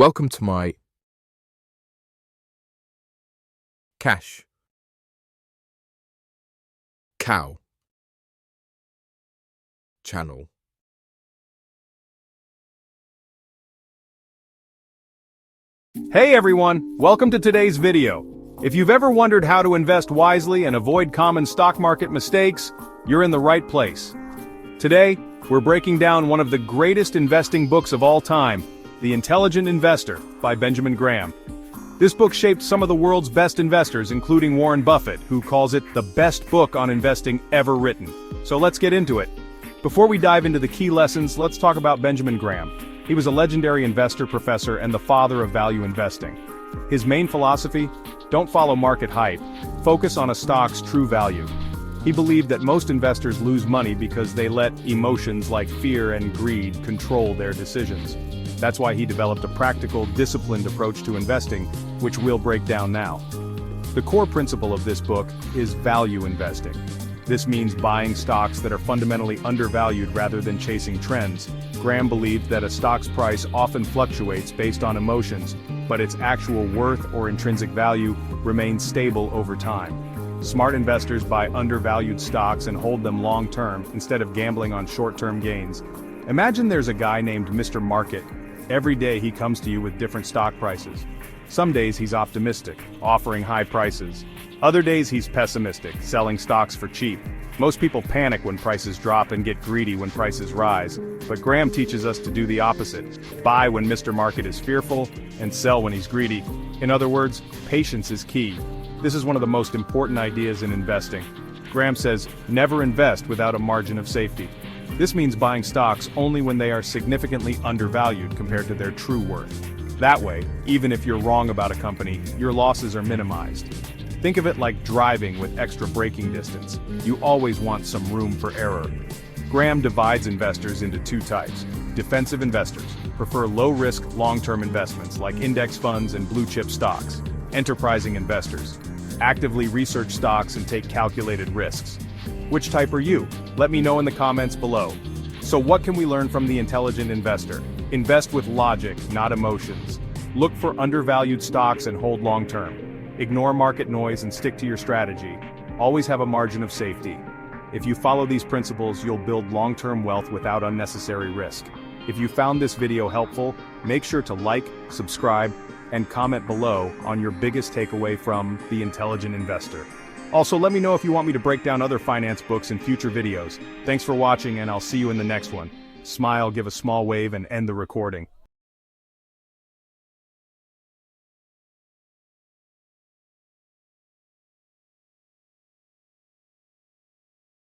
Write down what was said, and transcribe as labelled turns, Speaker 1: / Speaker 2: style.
Speaker 1: Welcome to my cash cow channel.
Speaker 2: Hey everyone, welcome to today's video. If you've ever wondered how to invest wisely and avoid common stock market mistakes, you're in the right place. Today, we're breaking down one of the greatest investing books of all time, The Intelligent Investor by Benjamin Graham. This book shaped some of the world's best investors, including Warren Buffett, who calls it the best book on investing ever written. So let's get into it. Before we dive into the key lessons, let's talk about Benjamin Graham. He was a legendary investor, professor, and the father of value investing. His main philosophy? Don't follow market hype. Focus on a stock's true value. He believed that most investors lose money because they let emotions like fear and greed control their decisions. That's why he developed a practical, disciplined approach to investing, which we'll break down now. The core principle of this book is value investing. This means buying stocks that are fundamentally undervalued rather than chasing trends. Graham believed that a stock's price often fluctuates based on emotions, but its actual worth or intrinsic value remains stable over time. Smart investors buy undervalued stocks and hold them long-term instead of gambling on short-term gains. Imagine there's a guy named Mr. Market. Every day he comes to you with different stock prices. Some days he's optimistic, offering high prices. Other days he's pessimistic, selling stocks for cheap. Most people panic when prices drop and get greedy when prices rise, but Graham teaches us to do the opposite. Buy when Mr. Market is fearful, and sell when he's greedy. In other words, patience is key. This is one of the most important ideas in investing. Graham says, never invest without a margin of safety. This means buying stocks only when they are significantly undervalued compared to their true worth. That way, even if you're wrong about a company, your losses are minimized. Think of it like driving with extra braking distance. You always want some room for error. Graham divides investors into two types. Defensive investors prefer low-risk, long-term investments like index funds and blue-chip stocks. Enterprising investors actively research stocks and take calculated risks. Which type are you? Let me know in the comments below. So what can we learn from The Intelligent Investor? Invest with logic, not emotions. Look for undervalued stocks and hold long-term. Ignore market noise and stick to your strategy. Always have a margin of safety. If you follow these principles, you'll build long-term wealth without unnecessary risk. If you found this video helpful, make sure to like, subscribe, and comment below on your biggest takeaway from The Intelligent Investor. Also, let me know if you want me to break down other finance books in future videos. Thanks for watching, and I'll see you in the next one. Smile, give a small wave, and end the recording.